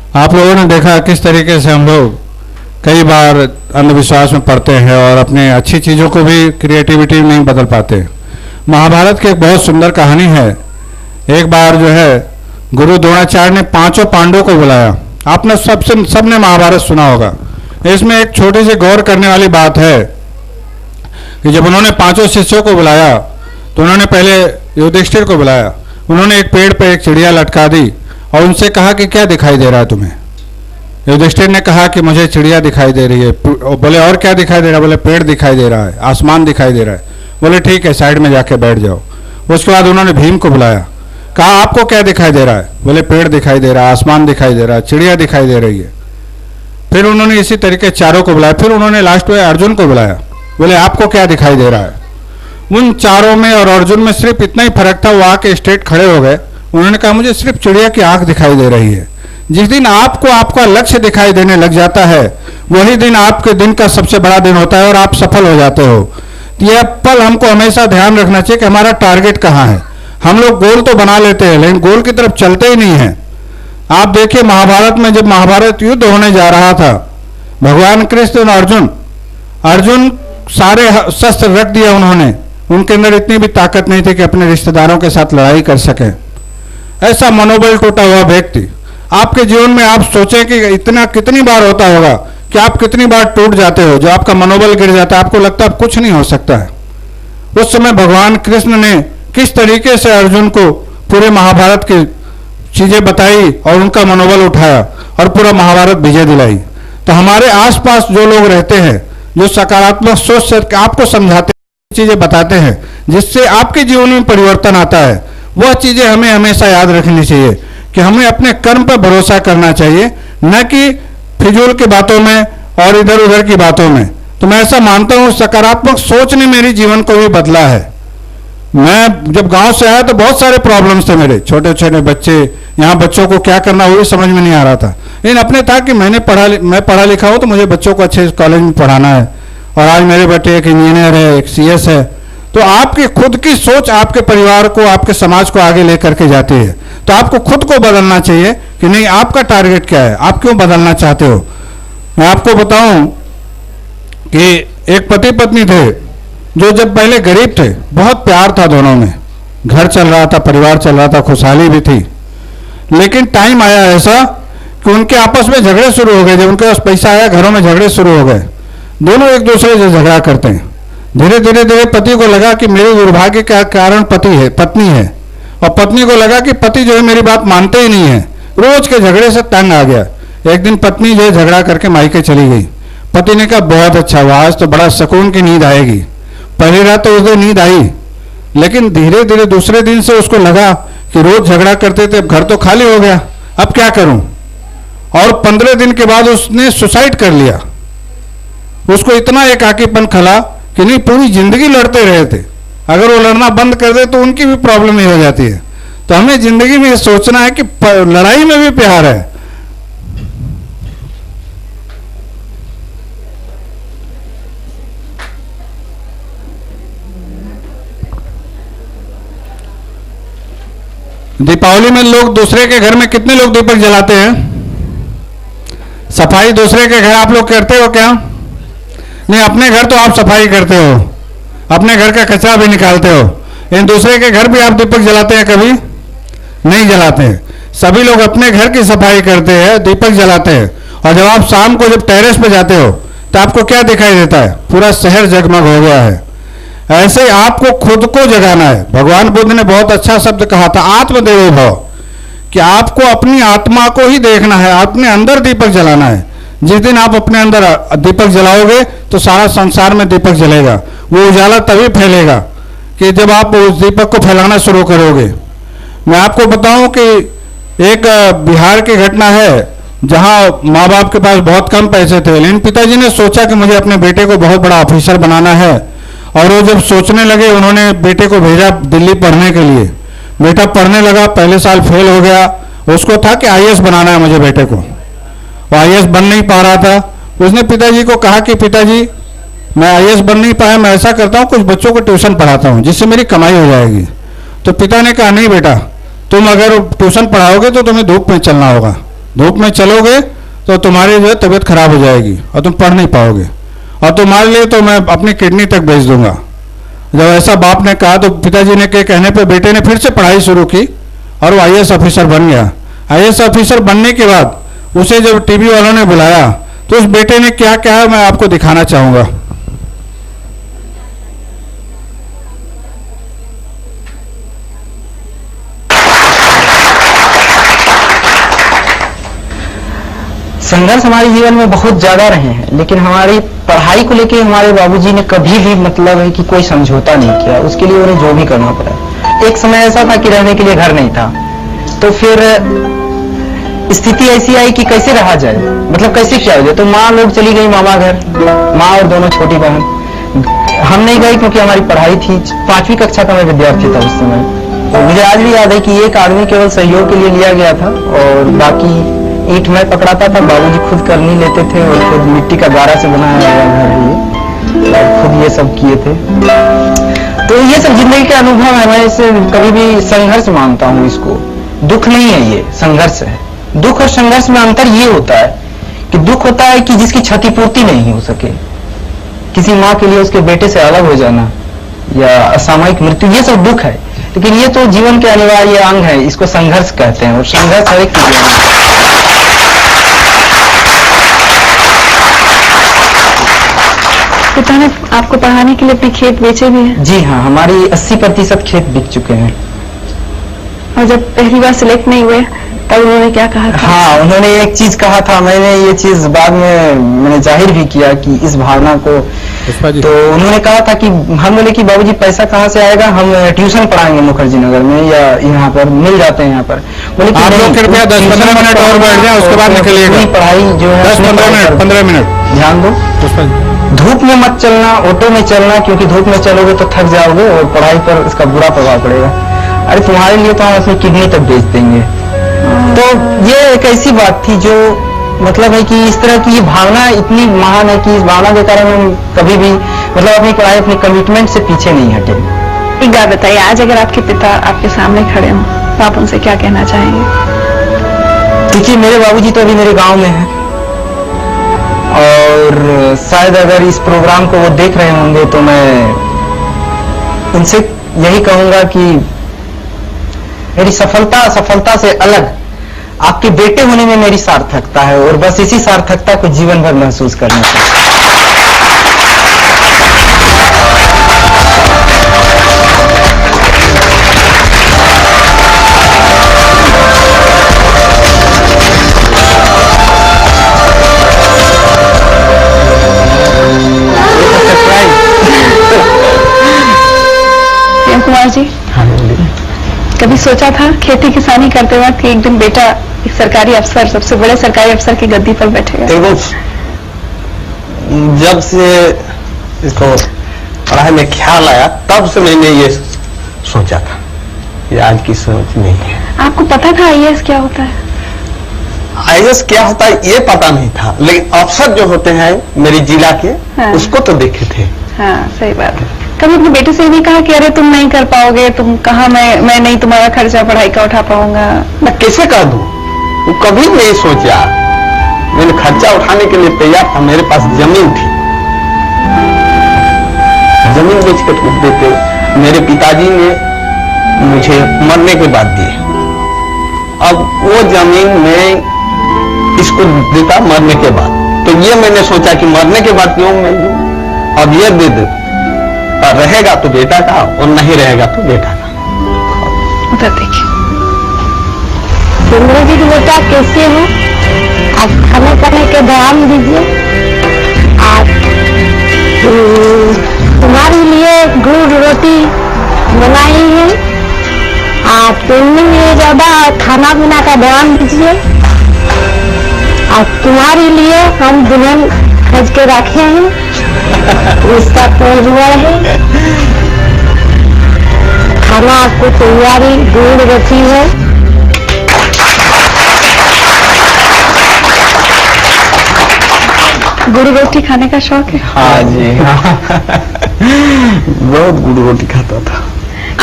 आप लोगों ने देखा किस तरीके से हम लोग कई बार अंधविश्वास में पड़ते हैं और अपने अच्छी चीज़ों को भी क्रिएटिविटी नहीं बदल पाते। महाभारत की एक बहुत सुंदर कहानी है। एक बार जो है गुरु द्रोणाचार्य ने पांचों पांडवों को बुलाया। आपने सबने महाभारत सुना होगा। इसमें एक छोटी सी गौर करने वाली बात है कि जब उन्होंने पांचों शिष्यों को बुलाया तो उन्होंने पहले युधिष्ठिर को बुलाया। उन्होंने एक पेड़ पर एक चिड़िया लटका दी और उनसे कहा कि क्या दिखाई दे रहा है तुम्हें। युधिष्ठिर ने कहा कि मुझे चिड़िया दिखाई दे रही है। बोले और क्या दिखाई दे रहा है? बोले पेड़ दिखाई दे रहा है, आसमान दिखाई दे रहा है। बोले ठीक है, साइड में जाके बैठ जाओ। उसके बाद उन्होंने भीम को बुलाया, कहा आपको क्या दिखाई दे रहा है? बोले पेड़ दिखाई दे रहा है, आसमान दिखाई दे रहा है, चिड़िया दिखाई दे रही है। फिर उन्होंने इसी तरीके चारों को बुलाया। फिर उन्होंने लास्ट में अर्जुन को बुलाया, बोले आपको क्या दिखाई दे रहा है? उन चारों में और अर्जुन में सिर्फ इतना ही फर्क था, वो आके स्ट्रेट खड़े हो गए। उन्होंने कहा मुझे सिर्फ चिड़िया की आंख दिखाई दे रही है। जिस दिन आपको आपका लक्ष्य दिखाई देने लग जाता है वही दिन आपके दिन का सबसे बड़ा दिन होता है और आप सफल हो जाते हो। यह पल हमको हमेशा ध्यान रखना चाहिए कि हमारा टारगेट कहाँ है। हम लोग गोल तो बना लेते हैं लेकिन गोल की तरफ चलते ही नहीं हैं। आप देखिए महाभारत में जब महाभारत युद्ध होने जा रहा था, भगवान कृष्ण और अर्जुन सारे शस्त्र रख दिया उन्होंने। उनके अंदर इतनी भी ताकत नहीं थी कि अपने रिश्तेदारों के साथ लड़ाई कर सकें। ऐसा मनोबल टूटा हुआ व्यक्ति आपके जीवन में, आप सोचें कि इतना कितनी बार होता होगा कि आप कितनी बार टूट जाते हो, जो आपका मनोबल गिर जाता है, आपको लगता है अब कुछ नहीं हो सकता है। उस समय भगवान कृष्ण ने किस तरीके से अर्जुन को पूरे महाभारत की चीजें बताई और उनका मनोबल उठाया और पूरा महाभारत विजय दिलाई। तो हमारे आसपास जो लोग रहते हैं, जो सकारात्मक सोच से आपको समझाते चीजें बताते हैं, जिससे आपके जीवन में परिवर्तन आता है, वह चीजें हमें हमेशा याद रखनी चाहिए कि हमें अपने कर्म पर भरोसा करना चाहिए, न कि फिजूल की बातों में और इधर उधर की बातों में। तो मैं ऐसा मानता हूं सकारात्मक सोच ने मेरे जीवन को भी बदला है। मैं जब गांव से आया तो बहुत सारे प्रॉब्लम्स थे मेरे, छोटे छोटे बच्चे, यहाँ बच्चों को क्या करना वो भी समझ में नहीं आ रहा था। लेकिन अपने था कि मैं पढ़ा लिखा हूँ तो मुझे बच्चों को अच्छे कॉलेज में पढ़ाना है। और आज मेरे बेटे एक इंजीनियर है, एक CS है। तो आपकी खुद की सोच आपके परिवार को, आपके समाज को आगे लेकर के जाती है। तो आपको खुद को बदलना चाहिए कि नहीं, आपका टारगेट क्या है, आप क्यों बदलना चाहते हो। मैं आपको बताऊं कि एक पति पत्नी थे जो जब पहले गरीब थे, बहुत प्यार था दोनों में, घर चल रहा था, परिवार चल रहा था, खुशहाली भी थी। लेकिन टाइम आया ऐसा कि उनके आपस में झगड़े शुरू हो गए। जब उनके पास पैसा आया, घरों में झगड़े शुरू हो गए। दोनों एक दूसरे से झगड़ा करते हैं। धीरे धीरे पति को लगा कि मेरे दुर्भाग्य का कारण पत्नी है, और पत्नी को लगा कि पति जो है मेरी बात मानते ही नहीं है। रोज के झगड़े से तंग आ गया। एक दिन पत्नी जो है झगड़ा करके मायके चली गई। पति ने कहा बहुत अच्छा हुआ, आज तो बड़ा सुकून की नींद आएगी। पहली रात तो उसे नींद आई, लेकिन धीरे धीरे दूसरे दिन से उसको लगा कि रोज झगड़ा करते थे, अब घर तो खाली हो गया, अब क्या करूं। और 15 दिन के बाद उसने सुसाइड कर लिया। उसको इतना एकाकीपन खला कि नहीं, पूरी जिंदगी लड़ते रहे थे, अगर वो लड़ना बंद कर दे तो उनकी भी प्रॉब्लम ही हो जाती है। तो हमें जिंदगी में सोचना है कि लड़ाई में भी प्यार है। दीपावली में लोग दूसरे के घर में कितने लोग दीपक जलाते हैं? सफाई दूसरे के घर आप लोग करते हो क्या? नहीं, अपने घर तो आप सफाई करते हो, अपने घर का कचरा भी निकालते हो, लेकिन दूसरे के घर भी आप दीपक जलाते हैं? कभी नहीं जलाते हैं। सभी लोग अपने घर की सफाई करते हैं, दीपक जलाते हैं। और जब आप शाम को जब टेरेस पे जाते हो तो आपको क्या दिखाई देता है? पूरा शहर जगमग हो गया है। ऐसे आपको खुद को जगाना है। भगवान बुद्ध ने बहुत अच्छा शब्द कहा था, आत्मदेवो भव, कि आपको अपनी आत्मा को ही देखना है, अपने अंदर दीपक जलाना है। जिस दिन आप अपने अंदर दीपक जलाओगे तो सारा संसार में दीपक जलेगा। वो उजाला तभी फैलेगा कि जब आप उस दीपक को फैलाना शुरू करोगे। मैं आपको बताऊं कि एक बिहार की घटना है जहां माँ बाप के पास बहुत कम पैसे थे, लेकिन पिताजी ने सोचा कि मुझे अपने बेटे को बहुत बड़ा ऑफिसर बनाना है। और वो जब सोचने लगे, उन्होंने बेटे को भेजा दिल्ली पढ़ने के लिए। बेटा पढ़ने लगा, पहले साल फेल हो गया। उसको था कि IAS बनाना है मुझे बेटे को, वो IAS बन नहीं पा रहा था। उसने पिताजी को कहा कि पिताजी मैं IAS बन नहीं पाया, मैं ऐसा करता हूँ कुछ बच्चों को ट्यूशन पढ़ाता हूँ जिससे मेरी कमाई हो जाएगी। तो पिता ने कहा नहीं बेटा, तुम अगर ट्यूशन पढ़ाओगे तो तुम्हें धूप में चलना होगा, धूप में चलोगे तो तुम्हारी जो है तबीयत खराब हो जाएगी और तुम पढ़ नहीं पाओगे, और तुम्हारे लिए तो मैं अपनी किडनी तक बेच दूंगा। जब ऐसा बाप ने कहा तो पिताजी ने के कहने पे बेटे ने फिर से पढ़ाई शुरू की और वो IAS ऑफिसर बन गया। IAS ऑफिसर बनने के बाद उसे जब टीवी वालों ने बुलाया तो उस बेटे ने क्या कहा मैं आपको दिखाना चाहूँगा। संघर्ष हमारे जीवन में बहुत ज्यादा रहे हैं, लेकिन हमारी पढ़ाई को लेकर हमारे बाबूजी ने कभी भी मतलब है कि कोई समझौता नहीं किया। उसके लिए उन्हें जो भी करना पड़ा। एक समय ऐसा था कि रहने के लिए घर नहीं था, तो फिर स्थिति ऐसी आई कि कैसे रहा जाए, मतलब कैसे क्या हो जाए। तो माँ लोग चली गई मामा घर, माँ और दोनों छोटी बहन। हम नहीं गए क्योंकि हमारी पढ़ाई थी। 5वीं कक्षा का मैं विद्यार्थी था उस समय। तो मुझे आज भी याद है कि एक आदमी केवल सहयोग के लिए लिया गया था और बाकी ईंट मैं पकड़ाता था, बाबूजी खुद कर नहीं लेते थे और खुद मिट्टी का गारा से बनाया हुआ घर है ये, खुद ये सब किए थे। तो ये सब जिंदगी के अनुभव है। मैं इसे कभी भी संघर्ष मानता हूँ इसको। दुख नहीं है, ये संघर्ष है। दुख और संघर्ष में अंतर ये होता है कि दुख होता है कि जिसकी क्षतिपूर्ति नहीं हो सके, किसी माँ के लिए उसके बेटे से अलग हो जाना या असामयिक मृत्यु, ये सब दुख है। लेकिन ये तो जीवन के अनिवार्य अंग है, इसको संघर्ष कहते हैं। और संघर्ष हर एक के जीवन में। पिता ने आपको पढ़ाने के लिए अपने खेत बेचे भी हैं? जी हाँ, हमारी 80% खेत बिक चुके हैं। और जब पहली बार सिलेक्ट नहीं हुए तब उन्होंने क्या कहा था? हाँ, उन्होंने एक चीज कहा था, मैंने ये चीज बाद में मैंने जाहिर भी किया कि इस भावना को। तो उन्होंने कहा था कि हम बोले कि बाबूजी पैसा कहाँ से आएगा, हम ट्यूशन पढ़ाएंगे मुखर्जी नगर में या यहाँ पर मिल जाते हैं यहाँ पर। बोले कि आप लोग कृपया 10-15 मिनट और बैठ जाएं, उसके बाद निकलिएगा। पढ़ाई जो है 10-15 मिनट ध्यान दो। धूप में मत चलना, ऑटो में चलना, क्योंकि धूप में चलोगे तो थक जाओगे और पढ़ाई पर इसका बुरा प्रभाव पड़ेगा। अरे तुम्हारे लिए तो हम अपनी किडनी तक बेच देंगे। तो ये एक ऐसी बात थी जो मतलब है कि इस तरह की ये भावना इतनी महान है कि इस भावना के कारण हम कभी भी मतलब अपनी पढ़ाई, अपनी कमिटमेंट से पीछे नहीं हटे। एक बात बताइए, आज अगर आपके पिता आपके सामने खड़े हों तो आप उनसे क्या कहना चाहेंगे? देखिए, मेरे बाबूजी तो अभी मेरे गांव में हैं और शायद अगर इस प्रोग्राम को वो देख रहे होंगे तो मैं उनसे यही कहूंगा कि मेरी सफलता से अलग आपके बेटे होने में मेरी सार्थकता है और बस इसी सार्थकता को जीवन भर महसूस करना चाहिए। कुमार जी, कभी सोचा था खेती किसानी करते वक्त कि एक दिन बेटा एक सरकारी अफसर, सबसे बड़े सरकारी अफसर की गद्दी पर बैठेगा? जब से इसको पढ़ाई में ख्याल आया तब से मैंने ये सोचा था, ये आज की सोच नहीं है। आपको पता था IAS क्या होता है? IAS क्या होता है ये पता नहीं था, लेकिन अफसर जो होते हैं मेरी जिला के, हाँ। उसको तो देखे थे। हाँ, सही बात है। कभी अपने बेटे से नहीं कहा कि अरे तुम नहीं कर पाओगे, तुम कहा मैं नहीं तुम्हारा खर्चा पढ़ाई का उठा पाऊंगा? मैं कैसे कह दूं, वो कभी नहीं सोचा। मैंने खर्चा उठाने के लिए तैयार था, मेरे पास जमीन थी, जमीन बेच कर देते। मेरे पिताजी ने मुझे मरने के बाद दी, अब वो जमीन मैं इसको देता मरने के बाद। तो ये मैंने सोचा कि मरने के बाद क्यों मैं दूं, अब ये दे दे, और रहेगा तो बेटा का और नहीं रहेगा तो बेटा का। उधर देखिए। जी बेटा कैसे हो? आप खाना खाने के ध्यान दीजिए। आप तुम्हारे लिए गुड़ रोटी बनाई है। आप तुमने ज्यादा खाना पीना का ध्यान दीजिए। आप तुम्हारे लिए हम दुल्हन खज के रखे हैं, उसका तोड़ हुआ है। खाना आपको तैयारी गुड़ रोटी है। गुड़ रोटी खाने का शौक है? हाँ जी, हाँ। बहुत गुड़ रोटी खाता था।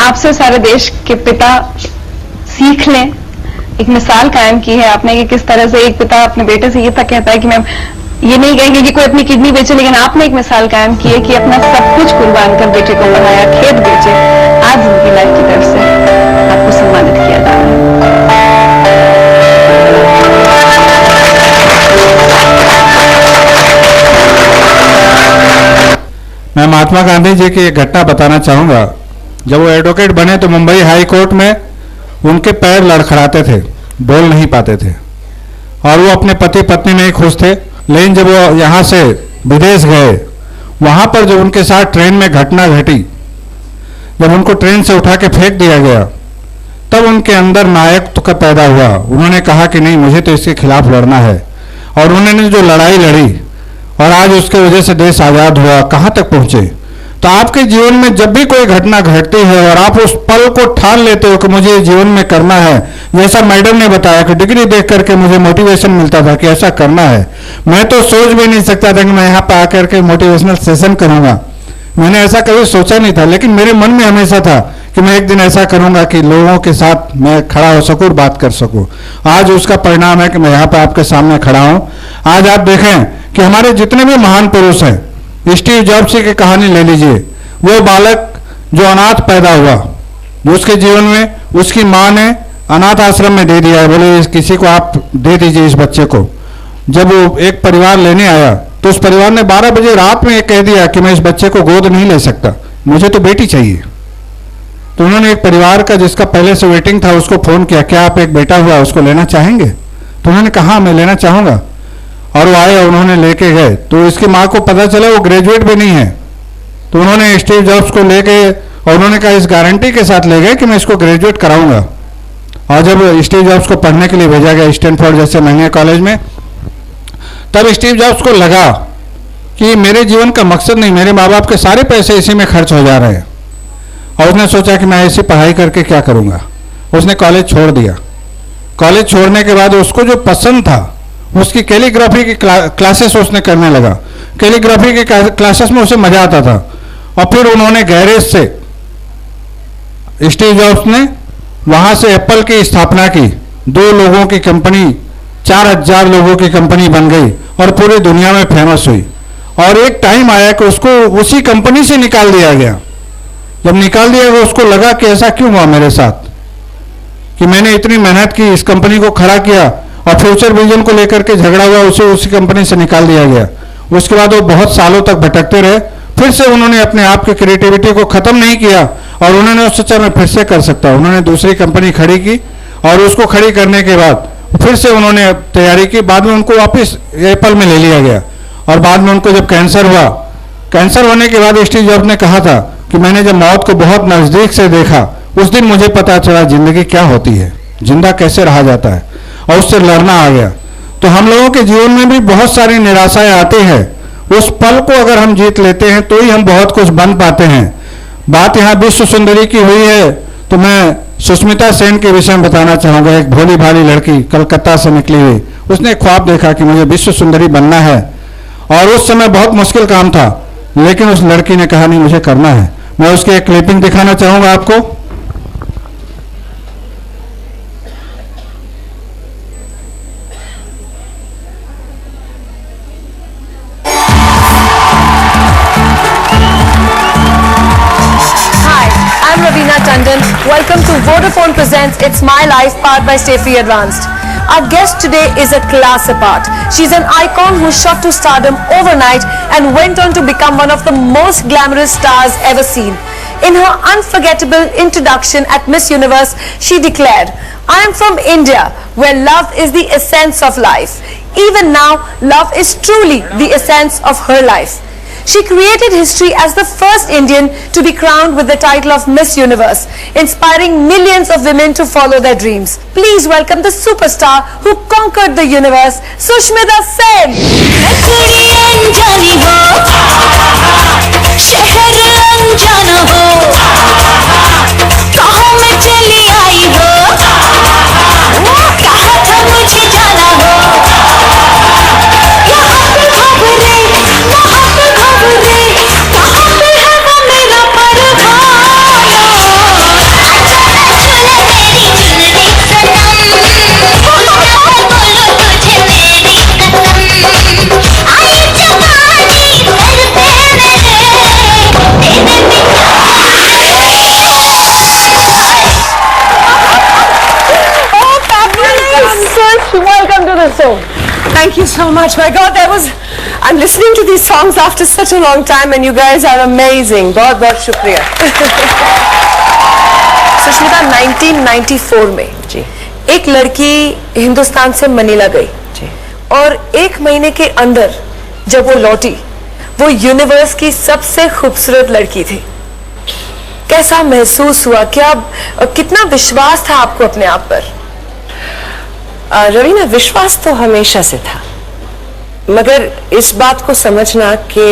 आपसे सारे देश के पिता सीख लें एक मिसाल कायम की है आपने कि किस तरह से एक पिता अपने बेटे से ये तक कहता है कि मैं ये नहीं कहेंगे कि कोई अपनी किडनी बेचे, लेकिन आपने एक मिसाल कायम की है कि अपना सब कुछ कुर्बान कर बेटे को पढ़ाया, खेत बेचे। आज उनकी लाइफ की तरफ से आपको सम्मानित किया जा रहा है। मैं महात्मा गांधी जी की एक घटना बताना चाहूंगा। जब वो एडवोकेट बने तो मुंबई हाई कोर्ट में उनके पैर लड़खड़ाते थे, बोल नहीं पाते थे और वो अपने पति पत्नी में ही खुश थे। लेकिन जब वो यहाँ से विदेश गए, वहाँ पर जो उनके साथ ट्रेन में घटना घटी, जब उनको ट्रेन से उठा के फेंक दिया गया, तब उनके अंदर नायकत्व का पैदा हुआ। उन्होंने कहा कि नहीं, मुझे तो इसके खिलाफ लड़ना है। और उन्होंने जो लड़ाई लड़ी और आज उसके वजह से देश आज़ाद हुआ, कहाँ तक पहुँचे। तो आपके जीवन में जब भी कोई घटना घटती है और आप उस पल को ठान लेते हो कि मुझे जीवन में करना है, जैसा मैडम ने बताया कि डिग्री देख करके मुझे मोटिवेशन मिलता था कि ऐसा करना है। मैं तो सोच भी नहीं सकता था कि मैं यहाँ पर आकर के मोटिवेशनल सेशन करूँगा। मैंने ऐसा कभी सोचा नहीं था, लेकिन मेरे मन में हमेशा था कि मैं एक दिन ऐसा करूँगा कि लोगों के साथ मैं खड़ा हो सकूँ और बात कर सकूँ। आज उसका परिणाम है कि मैं यहाँ पर आपके सामने खड़ा हूँ। आज आप देखें कि हमारे जितने भी महान पुरुष हैं, स्टीव जॉब्स की कहानी ले लीजिए। वो बालक जो अनाथ पैदा हुआ, उसके जीवन में उसकी माँ ने अनाथ आश्रम में दे दिया है, बोले किसी को आप दे दीजिए इस बच्चे को। जब वो एक परिवार लेने आया तो उस परिवार ने 12 बजे रात में ये कह दिया कि मैं इस बच्चे को गोद नहीं ले सकता, मुझे तो बेटी चाहिए। तो उन्होंने एक परिवार का जिसका पहले से वेटिंग था उसको फोन किया, क्या आप एक बेटा हुआ उसको लेना चाहेंगे? तो उन्होंने कहा मैं लेना चाहूंगा। और वो आए और उन्होंने लेके गए। तो इसकी माँ को पता चला वो ग्रेजुएट भी नहीं है। तो उन्होंने स्टीव जॉब्स को ले गए और उन्होंने कहा इस गारंटी के साथ ले गए कि मैं इसको ग्रेजुएट कराऊंगा। और जब स्टीव जॉब्स को पढ़ने के लिए भेजा गया स्टैनफोर्ड जैसे महंगे कॉलेज में, तब स्टीव जॉब्स को लगा कि मेरे जीवन का मकसद नहीं, मेरे माँ बाप के सारे पैसे इसी में खर्च हो जा रहे हैं। और उसने सोचा कि मैं ऐसी पढ़ाई करके क्या करूँगा। उसने कॉलेज छोड़ दिया। कॉलेज छोड़ने के बाद उसको जो पसंद था उसकी कैलीग्राफी की क्लासेस उसने करने लगा। कैलीग्राफी के क्लासेस में उसे मजा आता था। और फिर उन्होंने गैरेज से स्टीव जॉब्स ने वहां से एप्पल की स्थापना की। 2 लोगों की कंपनी 4000 लोगों की कंपनी बन गई और पूरी दुनिया में फेमस हुई। और एक टाइम आया कि उसको उसी कंपनी से निकाल दिया गया। जब निकाल दिया गया उसको लगा कि ऐसा क्यों हुआ मेरे साथ, कि मैंने इतनी मेहनत की, इस कंपनी को खड़ा किया और फ्यूचर विजन को लेकर के झगड़ा हुआ, उसे उसी कंपनी से निकाल दिया गया। उसके बाद वो बहुत सालों तक भटकते रहे। फिर से उन्होंने अपने आप की क्रिएटिविटी को खत्म नहीं किया और उन्होंने सोचा मैं फिर से कर सकता हूँ। उन्होंने दूसरी कंपनी खड़ी की और उसको खड़ी करने के बाद फिर से उन्होंने तैयारी की। बाद में उनको वापस एप्पल में ले लिया गया। और बाद में उनको जब कैंसर हुआ, कैंसर होने के बाद स्टीव जॉब्स ने कहा था कि मैंने जब मौत को बहुत नजदीक से देखा, उस दिन मुझे पता चला जिंदगी क्या होती है, जिंदा कैसे रहा जाता है, और उससे लड़ना आ गया। तो हम लोगों के जीवन में भी बहुत सारी निराशाएं आती हैं। उस पल को अगर हम जीत लेते हैं तो ही हम बहुत कुछ बन पाते हैं। बात यहाँ विश्व सुंदरी की हुई है तो मैं सुष्मिता सेन के विषय में बताना चाहूँगा। एक भोली भाली लड़की कलकत्ता से निकली हुई, उसने ख्वाब देखा कि मुझे विश्व सुंदरी बनना है। और उस समय बहुत मुश्किल काम था, लेकिन उस लड़की ने कहा नहीं मुझे करना है। मैं उसकी एक क्लिपिंग दिखाना चाहूँगा आपको। Welcome to Vodafone presents It's My Life, powered by Steffi Advanced. Our guest today is a class apart. She's an icon who shot to stardom overnight and went on to become one of the most glamorous stars ever seen. In her unforgettable introduction at Miss Universe, she declared, "I am from India, where love is the essence of life." Even now, love is truly the essence of her life. She created history as the first Indian to be crowned with the title of Miss Universe, inspiring millions of women to follow their dreams. Please welcome the superstar who conquered the universe, Sushmita Sen. also. Thank you so much. My God, I'm listening to these songs after such a long time and you guys are amazing. बहुत बहुत शुक्रिया. सुष्मिता 1994 में जी एक लड़की हिंदुस्तान से Manila गई जी और एक महीने के अंदर जब वो लौटी वो यूनिवर्स की सबसे खूबसूरत लड़की थी. कैसा महसूस हुआ? क्या कितना विश्वास था आपको अपने आप पर? रवीना, विश्वास तो हमेशा से था, मगर इस बात को समझना कि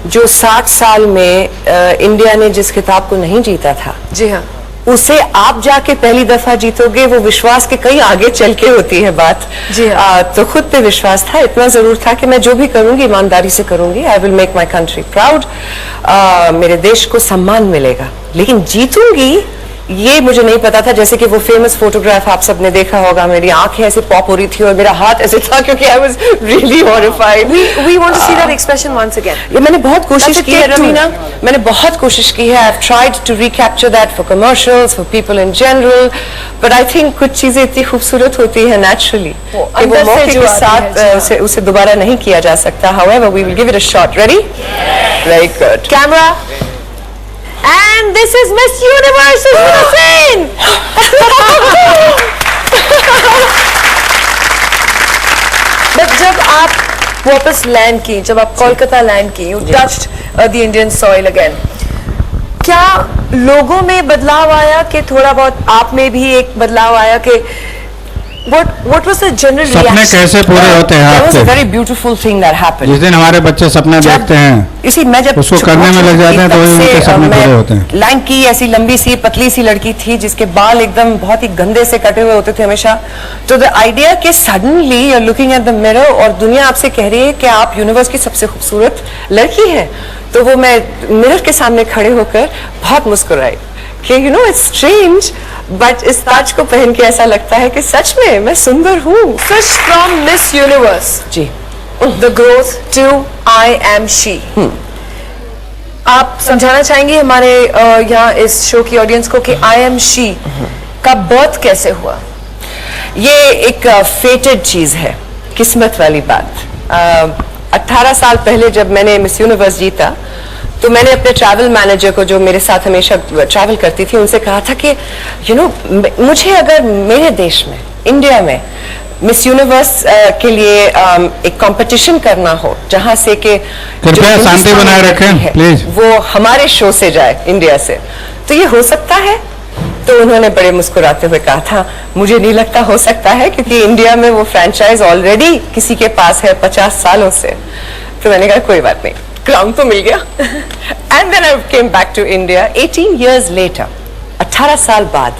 जो 60 साल में इंडिया ने जिस खिताब को नहीं जीता था, जी हाँ, उसे आप जाके पहली दफा जीतोगे, वो विश्वास के कहीं आगे चल के होती है बात. जी हाँ. तो खुद पे विश्वास था, इतना जरूर था कि मैं जो भी करूंगी ईमानदारी से करूंगी. I will make my country proud. मेरे देश को सम्मान मिलेगा, लेकिन जीतूंगी ये मुझे नहीं पता था. जैसे कि वो फेमस फोटोग्राफ आप सबने देखा होगा, मेरी आंखें ऐसे पॉप हो रही थी और मेरा हाथ ऐसे था क्योंकि I was really horrified. We want to see that expression once again. ये मैंने बहुत कोशिश That's a की है take two. रवीना, मैंने बहुत कोशिश की है. I have tried to recapture that for commercials, for people in general, but I think कुछ चीजें इतनी खूबसूरत होती है नेचुरली कि वो अंदर से मौके जो के आती है, साथ उसे दोबारा नहीं किया जा सकता. However we will give it a shot. Ready? Very good. Camera. And this is Miss Universe Sushmita Sen. But जब आप वापस लैंड की, जब आप कोलकाता लैंड की, you touched the Indian soil again. क्या लोगों में बदलाव आया कि थोड़ा बहुत आप में भी एक बदलाव आया कि what was the general सपने reaction? कैसे पूरे होते हैं There was a आपके? very beautiful thing that happened. जिस दिन हमारे बच्चे सपने देखते हैं इसी मैं जब उसको करने में लग जाते हैं तो वही उनके सपने पूरे होते हैं. लाइन की ऐसी लंबी सी पतली सी लड़की थी जिसके बाल एकदम बहुत ही गंदे से कटे हुए होते थे हमेशा. तो द आइडिया कि suddenly you are looking at the mirror और दुनिया आपसे कह रही है कि आप यूनिवर्स की सबसे खूबसूरत लड़की हैं, तो वो मैं मिरर के सामने खड़े होकर बहुत मुस्कुराई कि you know it's strange, but इस ताज को पहन के ऐसा लगता है कि सच में मैं सुंदर हूँ. Switch from Miss Universe, ji the growth to I am she. आप समझाना चाहेंगे हमारे यहाँ इस शो की ऑडियंस को कि I am she का बर्थ कैसे हुआ? ये एक फेटेड चीज है, किस्मत वाली बात. 18 साल पहले जब मैंने मिस यूनिवर्स जीता तो मैंने अपने ट्रैवल मैनेजर को, जो मेरे साथ हमेशा ट्रैवल करती थी, उनसे कहा था कि यू नो मुझे अगर मेरे देश में इंडिया में मिस यूनिवर्स के लिए एक कंपटीशन करना हो जहां से कि कृपया शांति बनाए रखें प्लीज, वो हमारे शो से जाए इंडिया से, तो ये हो सकता है? तो उन्होंने बड़े मुस्कुराते हुए कहा था मुझे नहीं लगता हो सकता है, क्योंकि इंडिया में वो फ्रेंचाइज ऑलरेडी किसी के पास है 50 सालों से. तो मैंने कहा कोई बात नहीं, क्राउन तो मिल गया. And then I came back to India 18 years later. 18 साल बाद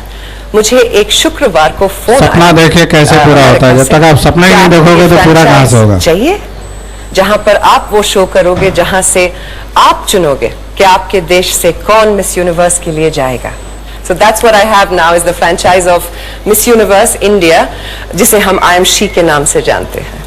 मुझे एक शुक्रवार को फोन सपना देखिए कैसे पूरा होता है. जब तक आप सपना ही नहीं देखोगे तो पूरा कहाँ से होगा? चाहिए जहां पर आप वो शो करोगे जहां से आप चुनोगे कि आपके देश से कौन मिस यूनिवर्स के लिए जाएगा. So that's what I have now is the franchise of Miss Universe India, जिसे हम I am she के नाम से जानते हैं.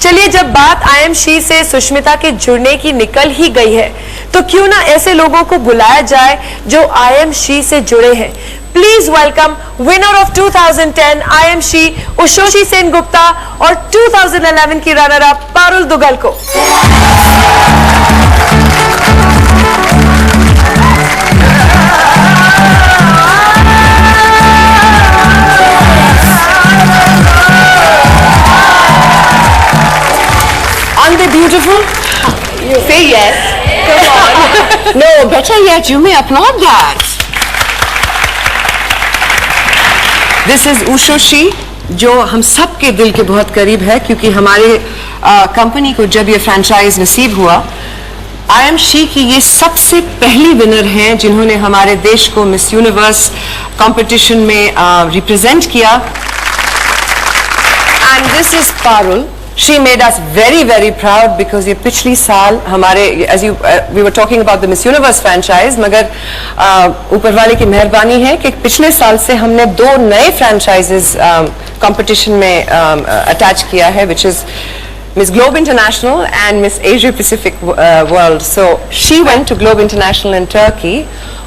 चलिए, जब बात I am she से सुष्मिता के जुड़ने की निकल ही गई है तो क्यों ना ऐसे लोगों को बुलाया जाए जो I am she से जुड़े हैं. Please welcome winner of 2010 I am she Ushoshi Sen Gupta और 2011 की रनर अप पारुल दुगल को. Aren't they beautiful? Say yes. Come on. No, better yet, you may applaud that. This is Ushoshi, जो हम सब के दिल के बहुत करीब है, क्योंकि हमारे कंपनी को जब ये फ्रेंचाइज नसीब हुआ, I am she की ये सबसे पहली विनर हैं जिन्होंने हमारे देश को मिस यूनिवर्स कंपटीशन में रिप्रेजेंट किया. And this is Parul. She made us very very proud because ये पिछली साल हमारे as you we were talking about the Miss Universe franchise, मगर ऊपर वाले की मेहरबानी है कि पिछले साल से हमने 2 नए franchises competition में attach किया है, which is Miss Globe International and Miss Asia Pacific World. So she went to Globe International in Turkey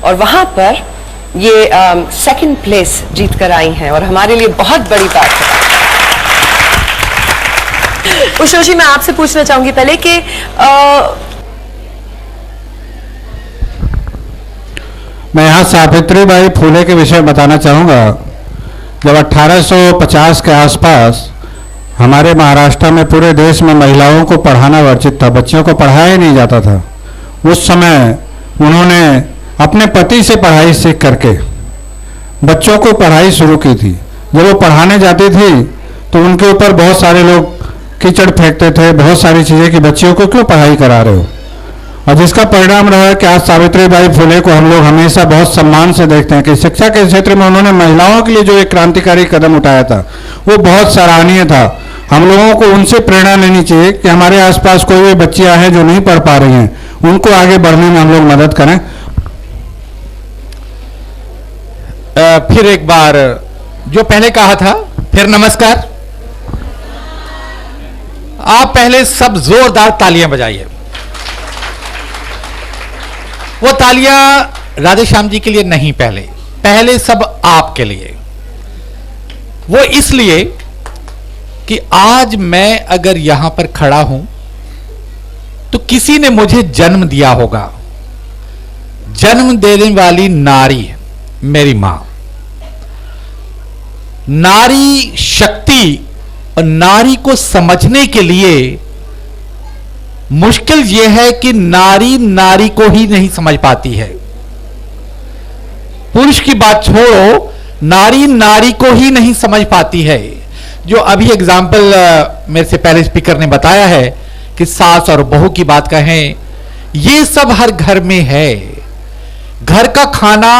और वहाँ पर ये second place जीत कर आई हैं और हमारे लिए बहुत बड़ी बात है. उषोशी, मैं आपसे पूछना चाहूंगी पहले कि मैं यहाँ सावित्रीबाई फुले के विषय में बताना चाहूँगा। जब 1850 के आसपास हमारे महाराष्ट्र में पूरे देश में महिलाओं को पढ़ाना वर्जित था, बच्चियों को पढ़ाया ही नहीं जाता था। उस समय उन्होंने अपने पति से पढ़ाई सीख करके बच्चों को पढ़ाई शुरू की थी। जब वो पढ़ाने जाती थी तो उनके ऊपर बहुत सारे लोग कीचड़ फेंकते थे, बहुत सारी चीज़ें कि बच्चियों को क्यों पढ़ाई करा रहे हो, और जिसका परिणाम रहा कि आज सावित्रीबाई फुले को हम लोग हमेशा बहुत सम्मान से देखते हैं कि शिक्षा के क्षेत्र में उन्होंने महिलाओं के लिए जो एक क्रांतिकारी कदम उठाया था वो बहुत सराहनीय था। हम लोगों को उनसे प्रेरणा लेनी चाहिए कि हमारे आसपास कोई भी बच्चियां हैं जो नहीं पढ़ पा रही हैं, उनको आगे बढ़ने में हम लोग मदद करें। फिर एक बार जो पहले कहा था, फिर नमस्कार। आप पहले सब जोरदार तालियां बजाइए। वो तालियां राधेश्याम जी के लिए नहीं, पहले सब आपके लिए। वो इसलिए कि आज मैं अगर यहां पर खड़ा हूं तो किसी ने मुझे जन्म दिया होगा। जन्म देने वाली नारी मेरी मां। नारी शक्ति और नारी को समझने के लिए मुश्किल यह है कि नारी नारी को ही नहीं समझ पाती है। पुरुष की बात छोड़ो, नारी नारी को ही नहीं समझ पाती है। जो अभी एग्जाम्पल मेरे से पहले स्पीकर ने बताया है कि सास और बहू की बात कहें, ये सब हर घर में है। घर का खाना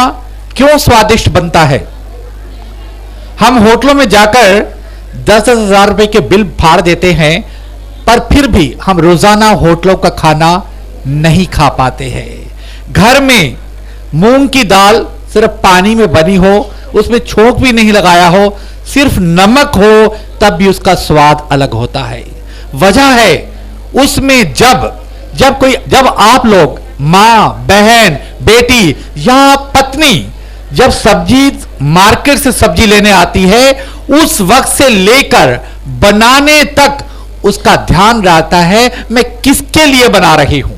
क्यों स्वादिष्ट बनता है? हम होटलों में जाकर 10-10 हजार रुपए के बिल फाड़ देते हैं, पर फिर भी हम रोजाना होटलों का खाना नहीं खा पाते हैं। घर में मूंग की दाल सिर्फ पानी में बनी हो, उसमें छोंक भी नहीं लगाया हो, सिर्फ नमक हो, तब भी उसका स्वाद अलग होता है। वजह है उसमें जब आप लोग मां, बहन, बेटी या पत्नी जब सब्जी मार्केट से सब्जी लेने आती है, उस वक्त से लेकर बनाने तक उसका ध्यान रहता है मैं किसके लिए बना रही हूं।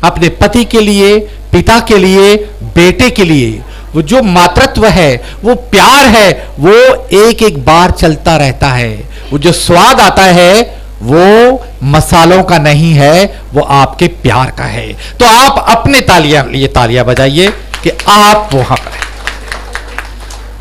अपने पति के लिए, पिता के लिए, बेटे के लिए। वो जो मातृत्व है, वो प्यार है, वो एक एक बार चलता रहता है। वो जो स्वाद आता है वो मसालों का नहीं है, वो आपके प्यार का है। तो आप अपने तालियां बजाइए कि आप वहां पर हैं।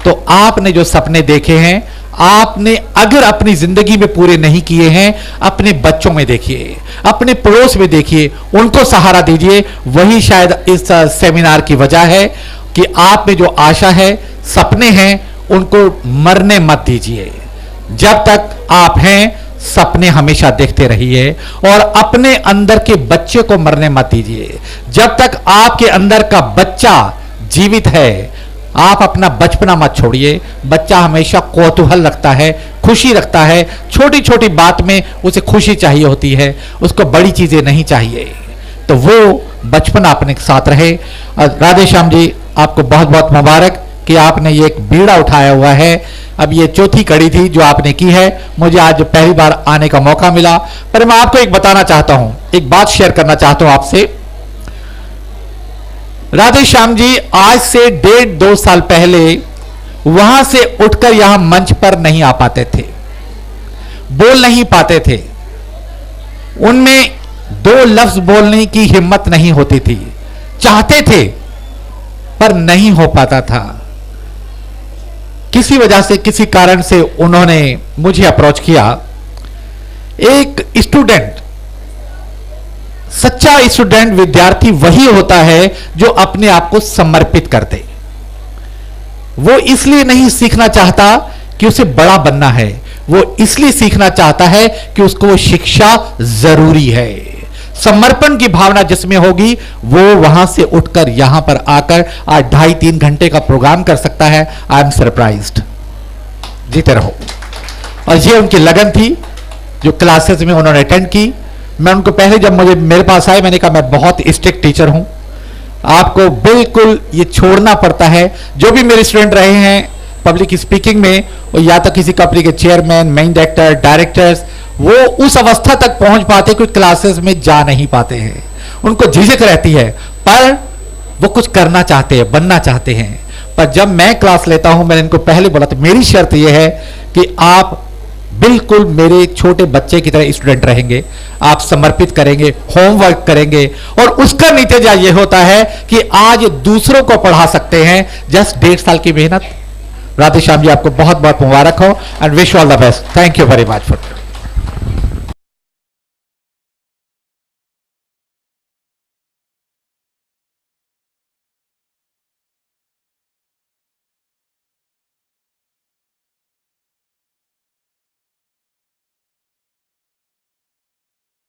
तो आपने जो सपने देखे हैं, आपने अगर अपनी जिंदगी में पूरे नहीं किए हैं, अपने बच्चों में देखिए, अपने पड़ोस में देखिए, उनको सहारा दीजिए। वही शायद इस सेमिनार की वजह है कि आप में जो आशा है, सपने हैं, उनको मरने मत दीजिए। जब तक आप हैं, सपने हमेशा देखते रहिए और अपने अंदर के बच्चे को मरने मत दीजिए। जब तक आपके अंदर का बच्चा जीवित है, आप अपना बचपना मत छोड़िए। बच्चा हमेशा कौतूहल रखता है, खुशी रखता है। छोटी छोटी बात में उसे खुशी चाहिए होती है, उसको बड़ी चीजें नहीं चाहिए। तो वो बचपन अपने साथ रहे। राधेश्याम जी, आपको बहुत बहुत मुबारक कि आपने ये एक बीड़ा उठाया हुआ है। अब ये चौथी कड़ी थी जो आपने की है। मुझे आज पहली बार आने का मौका मिला, पर मैं आपको एक बताना चाहता हूं, एक बात शेयर करना चाहता हूं आपसे। राधेश्याम जी आज से 1.5-2 साल पहले वहां से उठकर यहां मंच पर नहीं आ पाते थे, बोल नहीं पाते थे। उनमें 2 लफ्ज बोलने की हिम्मत नहीं होती थी। चाहते थे पर नहीं हो पाता था। किसी वजह से, किसी कारण से उन्होंने मुझे अप्रोच किया। एक स्टूडेंट, सच्चा स्टूडेंट, विद्यार्थी वही होता है जो अपने आप को समर्पित कर दे। वो इसलिए नहीं सीखना चाहता कि उसे बड़ा बनना है, वो इसलिए सीखना चाहता है कि उसको वो शिक्षा जरूरी है। समर्पण की भावना जिसमें होगी, वो वहां से उठकर यहां पर आकर आज 2.5-3 घंटे का प्रोग्राम कर सकता है। I am surprised. जीते रहो। और ये उनकी लगन थी जो क्लासेस में उन्होंने अटेंड की। मैं उनको पहले जब मेरे पास आए, मैंने कहा मैं बहुत स्ट्रिक्ट टीचर हूं, आपको बिल्कुल ये छोड़ना पड़ता है। जो भी मेरे स्टूडेंट रहे हैं पब्लिक स्पीकिंग में, वो या तो किसी कंपनी के चेयरमैन, मेन डायरेक्टर, डायरेक्टर्स वो उस अवस्था तक पहुंच पाते कोई क्लासेस में जा नहीं पाते हैं, उनको झिझक रहती है, पर वो कुछ करना चाहते हैं, बनना चाहते हैं। पर जब मैं क्लास लेता हूं, मैंने इनको पहले बोला था मेरी शर्त यह है कि आप बिल्कुल मेरे छोटे बच्चे की तरह स्टूडेंट रहेंगे, आप समर्पित करेंगे, होमवर्क करेंगे, और उसका नतीजा यह होता है कि आज दूसरों को पढ़ा सकते हैं। जस्ट 1.5 साल की मेहनत। राधेश्याम जी, आपको बहुत बहुत मुबारक हो and wish all the best. Thank you very much for